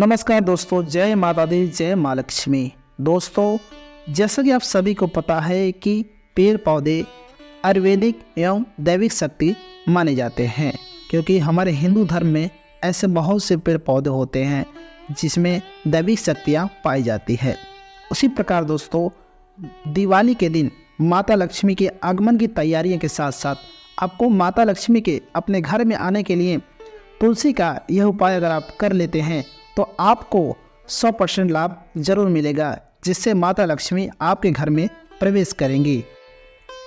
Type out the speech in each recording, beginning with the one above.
नमस्कार दोस्तों, जय माता दी, जय माँ लक्ष्मी। दोस्तों, जैसा कि आप सभी को पता है कि पेड़ पौधे आयुर्वेदिक एवं दैविक शक्ति माने जाते हैं, क्योंकि हमारे हिंदू धर्म में ऐसे बहुत से पेड़ पौधे होते हैं जिसमें दैविक शक्तियाँ पाई जाती है। उसी प्रकार दोस्तों, दिवाली के दिन माता लक्ष्मी के आगमन की तैयारियों के साथ साथ आपको माता लक्ष्मी के अपने घर में आने के लिए तुलसी का यह उपाय अगर आप कर लेते हैं तो आपको 100% लाभ जरूर मिलेगा, जिससे माता लक्ष्मी आपके घर में प्रवेश करेंगी।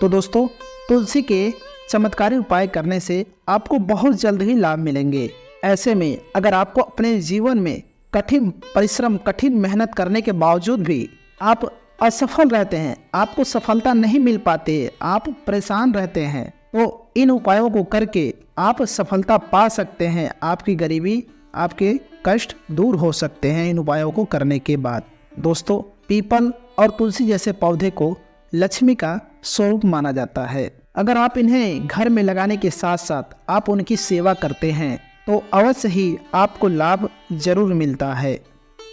तो दोस्तों, तुलसी के चमत्कारी उपाय करने से आपको बहुत जल्द ही लाभ मिलेंगे। ऐसे में अगर आपको अपने जीवन में कठिन परिश्रम, कठिन मेहनत करने के बावजूद भी आप असफल रहते हैं, आपको सफलता नहीं मिल पाती, आप परेशान रहते हैं, तो इन उपायों को करके आप सफलता पा सकते हैं। आपकी गरीबी, आपके कष्ट दूर हो सकते हैं इन उपायों को करने के बाद। दोस्तों, पीपल और तुलसी जैसे पौधे को लक्ष्मी का स्वरूप माना जाता है। अगर आप इन्हें घर में लगाने के साथ साथ आप उनकी सेवा करते हैं तो अवश्य ही आपको लाभ जरूर मिलता है।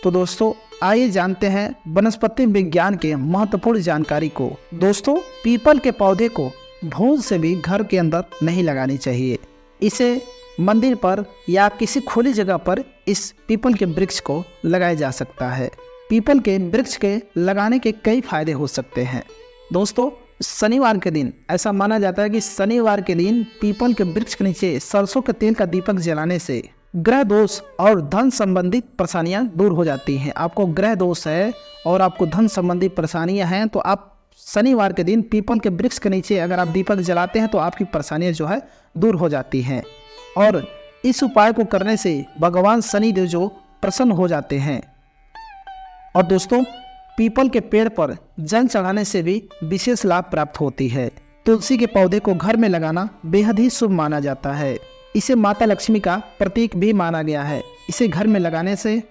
तो दोस्तों, आइए जानते हैं वनस्पति विज्ञान के महत्वपूर्ण जानकारी को। दोस्तों, पीपल के पौधे को भूल से भी घर के अंदर नहीं लगानी चाहिए। इसे मंदिर पर या किसी खुली जगह पर इस पीपल के वृक्ष को लगाया जा सकता है। पीपल के वृक्ष के लगाने के कई फायदे हो सकते हैं। दोस्तों, शनिवार के दिन ऐसा माना जाता है कि शनिवार के दिन पीपल के वृक्ष के नीचे सरसों के तेल का दीपक जलाने से ग्रह दोष और धन संबंधित परेशानियां दूर हो जाती हैं। आपको ग्रह दोष है और आपको धन संबंधी परेशानियां हैं तो आप शनिवार के दिन पीपल के वृक्ष के नीचे अगर आप दीपक जलाते हैं तो आपकी परेशानियां जो है दूर हो जाती हैं। और इस उपाय को करने से भगवान शनिदेव जो प्रसन्न हो जाते हैं। और दोस्तों, पीपल के पेड़ पर जल चढ़ाने से भी विशेष लाभ प्राप्त होती है। तुलसी के पौधे को घर में लगाना बेहद ही शुभ माना जाता है। इसे माता लक्ष्मी का प्रतीक भी माना गया है। इसे घर में लगाने से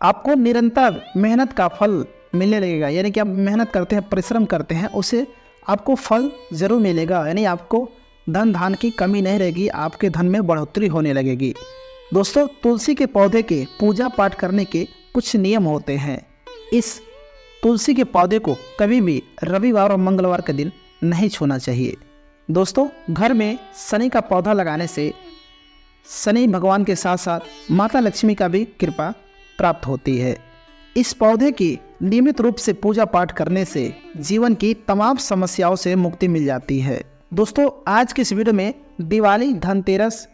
आपको निरंतर मेहनत का फल मिलने लगेगा। यानी कि आप मेहनत करते हैं, परिश्रम करते हैं, उसे आपको फल जरूर मिलेगा। यानी आपको धन धान की कमी नहीं रहेगी, आपके धन में बढ़ोतरी होने लगेगी। दोस्तों, तुलसी के पौधे के पूजा पाठ करने के कुछ नियम होते हैं। इस तुलसी के पौधे को कभी भी रविवार और मंगलवार के दिन नहीं छूना चाहिए। दोस्तों, घर में शनि का पौधा लगाने से शनि भगवान के साथ साथ माता लक्ष्मी का भी कृपा प्राप्त होती है। इस पौधे की नियमित रूप से पूजा पाठ करने से जीवन की तमाम समस्याओं से मुक्ति मिल जाती है। दोस्तों, आज के इस वीडियो में दिवाली, धनतेरस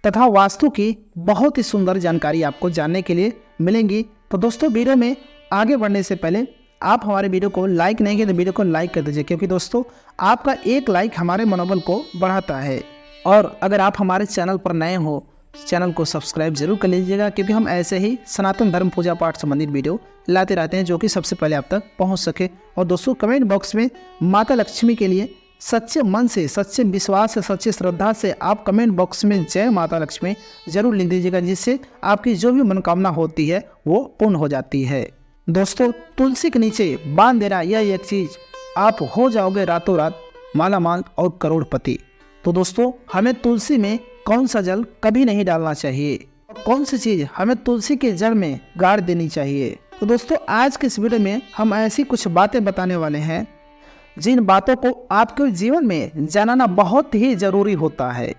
तथा वास्तु की बहुत ही सुंदर जानकारी आपको जानने के लिए मिलेंगी। तो दोस्तों, वीडियो में आगे बढ़ने से पहले आप हमारे वीडियो को लाइक नहीं किए तो वीडियो को लाइक कर दीजिए, क्योंकि दोस्तों आपका एक लाइक हमारे मनोबल को बढ़ाता है। और अगर आप हमारे चैनल पर नए हो, चैनल को सब्सक्राइब जरूर कर लीजिएगा, क्योंकि हम ऐसे ही सनातन धर्म पूजा पाठ संबंधित वीडियो लाते रहते हैं जो कि सबसे पहले आप तक पहुंच सके। और दोस्तों, कमेंट बॉक्स में माता लक्ष्मी के लिए सच्चे मन से, सच्चे विश्वास से, सच्चे श्रद्धा से आप कमेंट बॉक्स में जय माता लक्ष्मी जरूर लिख दीजिएगा, जिससे आपकी जो भी मनोकामना होती है वो पूर्ण हो जाती है। दोस्तों, तुलसी के नीचे बांध देना यह एक चीज, आप हो जाओगे रातों रात मालामाल और करोड़पति। तो दोस्तों, हमें तुलसी में कौन सा जल कभी नहीं डालना चाहिए, कौन सी चीज हमें तुलसी के जड़ में गाड़ देनी चाहिए। तो दोस्तों, आज के इस वीडियो में हम ऐसी कुछ बातें बताने वाले हैं जिन बातों को आपके जीवन में जानना बहुत ही जरूरी होता है।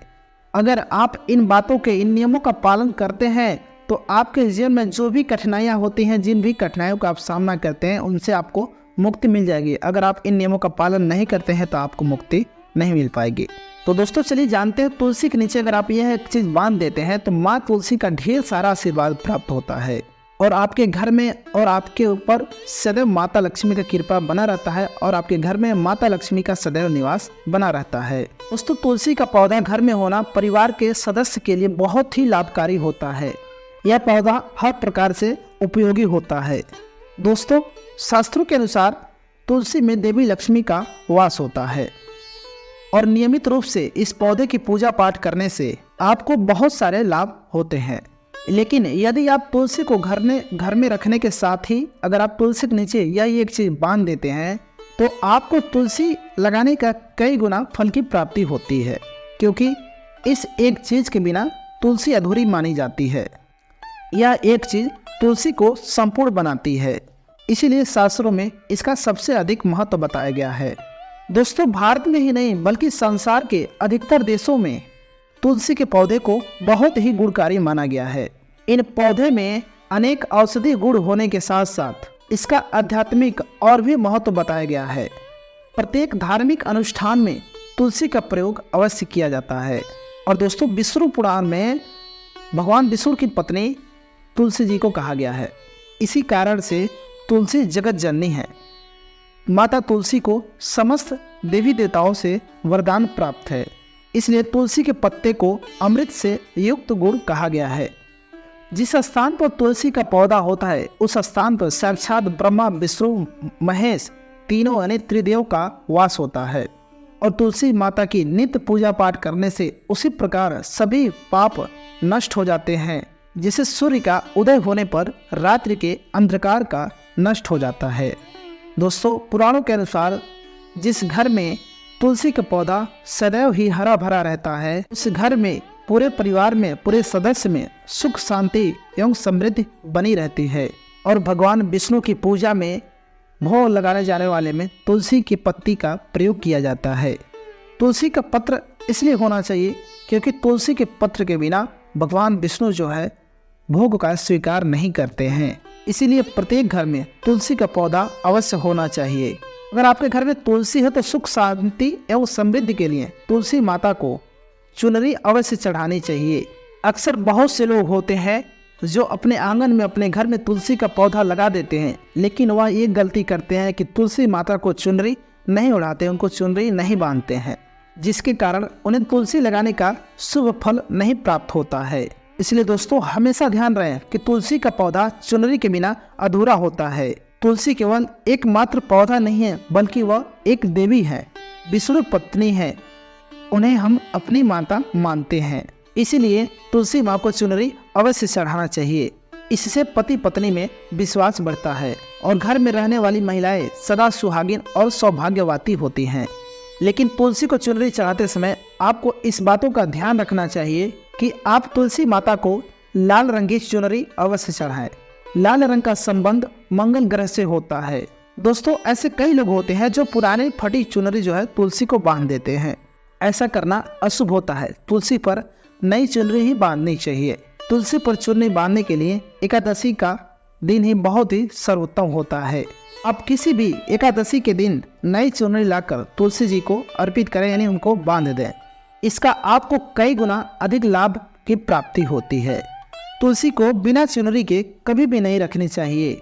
अगर आप इन बातों के, इन नियमों का पालन करते हैं तो आपके जीवन में जो भी कठिनाइयां होती हैं, जिन भी कठिनाइयों का आप सामना करते हैं, उनसे आपको मुक्ति मिल जाएगी। अगर आप इन नियमों का पालन नहीं करते हैं तो आपको मुक्ति नहीं मिल पाएगी। तो दोस्तों, चलिए जानते हैं, तुलसी के नीचे अगर आप यह एक चीज बांध देते हैं तो माँ तुलसी का ढेर सारा आशीर्वाद प्राप्त होता है और आपके घर में और आपके ऊपर सदैव माता लक्ष्मी का कृपा बना रहता है और आपके घर में माता लक्ष्मी का सदैव निवास बना रहता है। दोस्तों, तुलसी का पौधा घर में होना परिवार के सदस्य के लिए बहुत ही लाभकारी होता है। यह पौधा हर प्रकार से उपयोगी होता है। दोस्तों, शास्त्रों के अनुसार तुलसी में देवी लक्ष्मी का वास होता है और नियमित रूप से इस पौधे की पूजा पाठ करने से आपको बहुत सारे लाभ होते हैं। लेकिन यदि आप तुलसी को घर में रखने के साथ ही अगर आप तुलसी के नीचे या एक चीज बांध देते हैं तो आपको तुलसी लगाने का कई गुना फल की प्राप्ति होती है, क्योंकि इस एक चीज के बिना तुलसी अधूरी मानी जाती है। यह एक चीज तुलसी को संपूर्ण बनाती है, इसीलिए शास्त्रों में इसका सबसे अधिक महत्व बताया गया है। दोस्तों, भारत में ही नहीं बल्कि संसार के अधिकतर देशों में तुलसी के पौधे को बहुत ही गुणकारी माना गया है। इन पौधे में अनेक औषधि गुण होने के साथ साथ इसका आध्यात्मिक और भी महत्व बताया गया है। प्रत्येक धार्मिक अनुष्ठान में तुलसी का प्रयोग अवश्य किया जाता है। और दोस्तों, विष्णु पुराण में भगवान विष्णु की पत्नी तुलसी जी को कहा गया है। इसी कारण से तुलसी जगत जननी है। माता तुलसी को समस्त देवी देवताओं से वरदान प्राप्त है, इसलिए तुलसी के पत्ते को अमृत से युक्त गुण कहा गया है। जिस स्थान पर तुलसी का पौधा होता है उस स्थान पर साक्षात ब्रह्मा विष्णु महेश तीनों यानी त्रिदेव का वास होता है। और तुलसी माता की नित्य पूजा पाठ करने से उसी प्रकार सभी पाप नष्ट हो जाते हैं, जिसे सूर्य का उदय होने पर रात्रि के अंधकार का नष्ट हो जाता है। दोस्तों, पुराणों के अनुसार जिस घर में तुलसी का पौधा सदैव ही हरा भरा रहता है, उस घर में पूरे परिवार में पूरे सदस्य में सुख शांति एवं समृद्धि बनी रहती है। और भगवान विष्णु की पूजा में भोग लगाने जाने वाले में तुलसी की पत्ती का प्रयोग किया जाता है। तुलसी का पत्र इसलिए होना चाहिए क्योंकि तुलसी के पत्र के बिना भगवान विष्णु जो है भोग का स्वीकार नहीं करते हैं। इसीलिए प्रत्येक घर में तुलसी का पौधा अवश्य होना चाहिए। अगर आपके घर में तुलसी है तो सुख शांति एवं समृद्धि के लिए तुलसी माता को चुनरी अवश्य चढ़ानी चाहिए। अक्सर बहुत से लोग होते हैं जो अपने आंगन में अपने घर में तुलसी का पौधा लगा देते हैं, लेकिन वह एक गलती करते हैं कि तुलसी माता को चुनरी नहीं उड़ाते, उनको चुनरी नहीं बांधते हैं, जिसके कारण उन्हें तुलसी लगाने का शुभ फल नहीं प्राप्त होता है। इसलिए दोस्तों, हमेशा ध्यान रहे कि तुलसी का पौधा चुनरी के बिना अधूरा होता है। तुलसी केवल एकमात्र पौधा नहीं है बल्कि वह एक देवी है, विष्णु पत्नी है, उन्हें हम अपनी माता मानते हैं। इसीलिए तुलसी माँ को चुनरी अवश्य चढ़ाना चाहिए। इससे पति पत्नी में विश्वास बढ़ता है और घर में रहने वाली महिलाएं सदा सुहागिन और सौभाग्यवती होती हैं। लेकिन तुलसी को चुनरी चढ़ाते समय आपको इस बातों का ध्यान रखना चाहिए कि आप तुलसी माता को लाल रंग की चुनरी अवश्य चढ़ाएं। लाल रंग का संबंध मंगल ग्रह से होता है। दोस्तों, ऐसे कई लोग होते हैं जो पुरानी फटी चुनरी जो है तुलसी को बांध देते हैं। ऐसा करना अशुभ होता है। तुलसी पर नई चुनरी ही बांधनी चाहिए। तुलसी पर चुनरी बांधने के लिए एकादशी का दिन ही बहुत ही सर्वोत्तम होता है। आप किसी भी एकादशी के दिन नई चुनरी लाकर तुलसी जी को अर्पित करें, यानी उनको बांध दें। इसका आपको कई गुना अधिक लाभ की प्राप्ति होती है। तुलसी को बिना चुनरी के कभी भी नहीं रखनी चाहिए।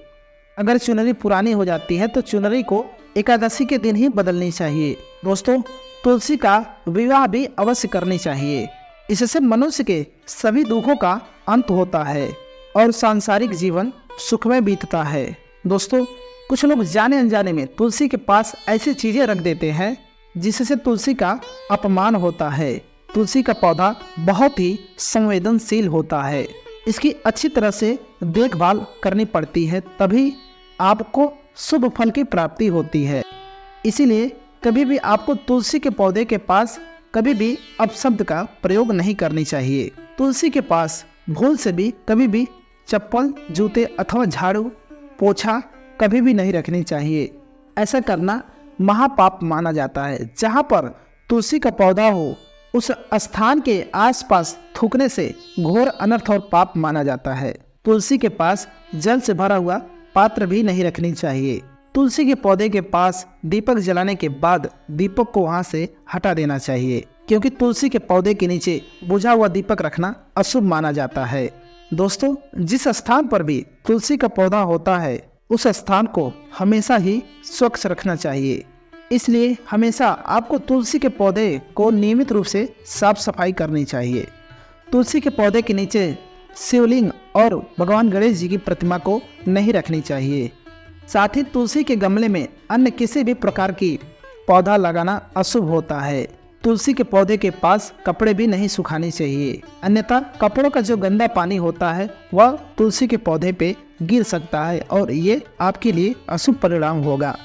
अगर चुनरी पुरानी हो जाती है तो चुनरी को एकादशी के दिन ही बदलनी चाहिए। दोस्तों, तुलसी का विवाह भी अवश्य करनी चाहिए। इससे मनुष्य के सभी दुखों का अंत होता है और सांसारिक जीवन सुखमय बीतता है। दोस्तों, कुछ लोग जाने अनजाने में तुलसी के पास ऐसी चीजें रख देते हैं जिससे तुलसी का अपमान होता है। तुलसी का पौधा बहुत ही संवेदनशील होता है। इसकी अच्छी तरह से देखभाल करनी पड़ती है, तभी आपको शुभ फल की प्राप्ति होती है। इसीलिए कभी भी आपको तुलसी के पौधे के पास कभी भी अपशब्द का प्रयोग नहीं करनी चाहिए। तुलसी के पास भूल से भी कभी भी चप्पल, जूते अथवा झाड़ू, पोछा कभी भी नहीं रखनी चाहिए। ऐसा करना महापाप माना जाता है। जहाँ पर तुलसी का पौधा हो उस स्थान के आसपास थूकने से घोर अनर्थ और पाप माना जाता है। तुलसी के पास जल से भरा हुआ पात्र भी नहीं रखनी चाहिए। तुलसी के पौधे के पास दीपक जलाने के बाद दीपक को वहां से हटा देना चाहिए, क्योंकि तुलसी के पौधे के नीचे बुझा हुआ दीपक रखना अशुभ माना जाता है। दोस्तों, जिस स्थान पर भी तुलसी का पौधा होता है उस स्थान को हमेशा ही स्वच्छ रखना चाहिए। इसलिए हमेशा आपको तुलसी के पौधे को नियमित रूप से साफ सफाई करनी चाहिए। तुलसी के पौधे के नीचे शिवलिंग और भगवान गणेश जी की प्रतिमा को नहीं रखनी चाहिए। साथ ही तुलसी के गमले में अन्य किसी भी प्रकार की पौधा लगाना अशुभ होता है। तुलसी के पौधे के पास कपड़े भी नहीं सुखाने चाहिए, अन्यथा कपड़ों का जो गंदा पानी होता है वह तुलसी के पौधे पे गिर सकता है और ये आपके लिए अशुभ परिणाम होगा।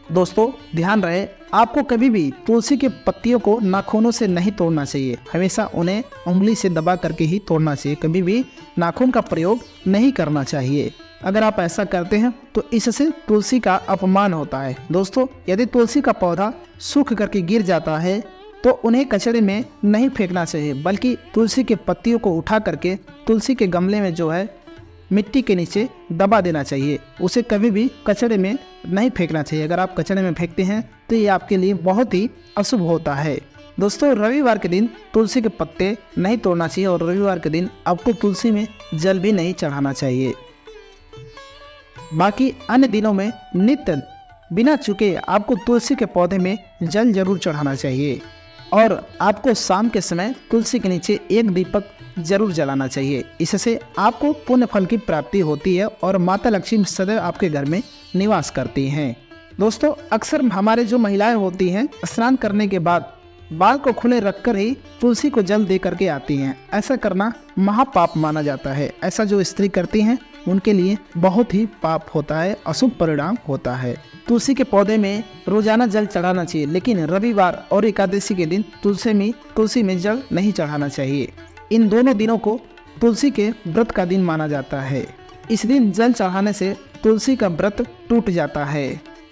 दोस्तों, ध्यान रहे, आपको कभी भी तुलसी के पत्तियों को नाखूनों से नहीं तोड़ना चाहिए, हमेशा उन्हें उंगली से दबा करके ही तोड़ना चाहिए। कभी भी नाखून का प्रयोग नहीं करना चाहिए। अगर आप ऐसा करते हैं तो इससे तुलसी का अपमान होता है। दोस्तों, यदि तुलसी का पौधा सूख करके गिर जाता है तो उन्हें कचरे में नहीं फेंकना चाहिए, बल्कि तुलसी के पत्तियों को उठा करके तुलसी के गमले में जो है मिट्टी के नीचे दबा देना चाहिए। उसे कभी भी कचरे में नहीं फेंकना चाहिए। अगर आप कचरे में फेंकते हैं तो ये आपके लिए बहुत ही अशुभ होता है। दोस्तों, रविवार के दिन तुलसी के पत्ते नहीं तोड़ना चाहिए और रविवार के दिन आपको तुलसी में जल भी नहीं चढ़ाना चाहिए। बाकी अन्य दिनों में नित्य बिना चूके आपको तुलसी के पौधे में जल जरूर चढ़ाना चाहिए और आपको शाम के समय तुलसी के नीचे एक दीपक जरूर जलाना चाहिए। इससे आपको पुण्य फल की प्राप्ति होती है और माता लक्ष्मी सदैव आपके घर में निवास करती हैं। दोस्तों, अक्सर हमारे जो महिलाएं होती हैं स्नान करने के बाद बाल को खुले रखकर ही तुलसी को जल दे करके आती हैं। ऐसा करना महापाप माना जाता है। ऐसा जो स्त्री करती हैं उनके लिए बहुत ही पाप होता है, अशुभ परिणाम होता है। तुलसी के पौधे में रोजाना जल चढ़ाना चाहिए, लेकिन रविवार और एकादशी के दिन तुलसी में जल नहीं चढ़ाना चाहिए। इन दोनों दिनों को तुलसी के व्रत का दिन माना जाता है। इस दिन जल चढ़ाने से तुलसी का व्रत टूट जाता है।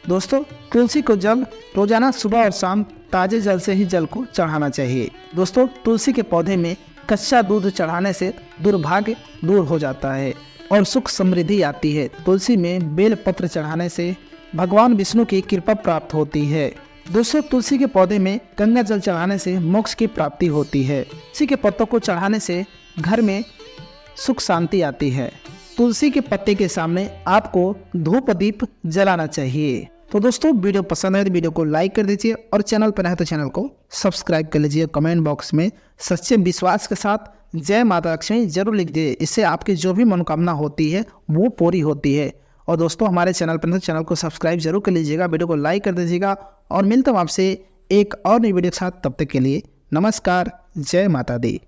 दोस्तों, तुलसी को जल रोजाना सुबह और शाम ताजे जल से ही जल को चढ़ाना चाहिए। दोस्तों, तुलसी के पौधे में कच्चा दूध चढ़ाने से दुर्भाग्य दूर हो जाता है और सुख समृद्धि आती है। तुलसी में बेल पत्र चढ़ाने से भगवान विष्णु की कृपा प्राप्त होती है। दोस्तों, तुलसी के पौधे में गंगा जल चढ़ाने से मोक्ष की प्राप्ति होती है। तुलसी के पत्तों को चढ़ाने से घर में सुख शांति आती है। तुलसी के पत्ते के सामने आपको धूप दीप जलाना चाहिए। तो दोस्तों, वीडियो पसंद है तो वीडियो को लाइक कर दीजिए और चैनल पर है तो चैनल को सब्सक्राइब कर लीजिए। कमेंट बॉक्स में सच्चे विश्वास के साथ जय माता लक्ष्मी जरूर लिख दीजिए। इससे आपकी जो भी मनोकामना होती है वो पूरी होती है। और दोस्तों, हमारे चैनल पर तो चैनल को सब्सक्राइब जरूर कर लीजिएगा, वीडियो को लाइक कर दीजिएगा और मिलता हूँ आपसे एक और नई वीडियो के साथ। तब तक के लिए नमस्कार, जय माता दी।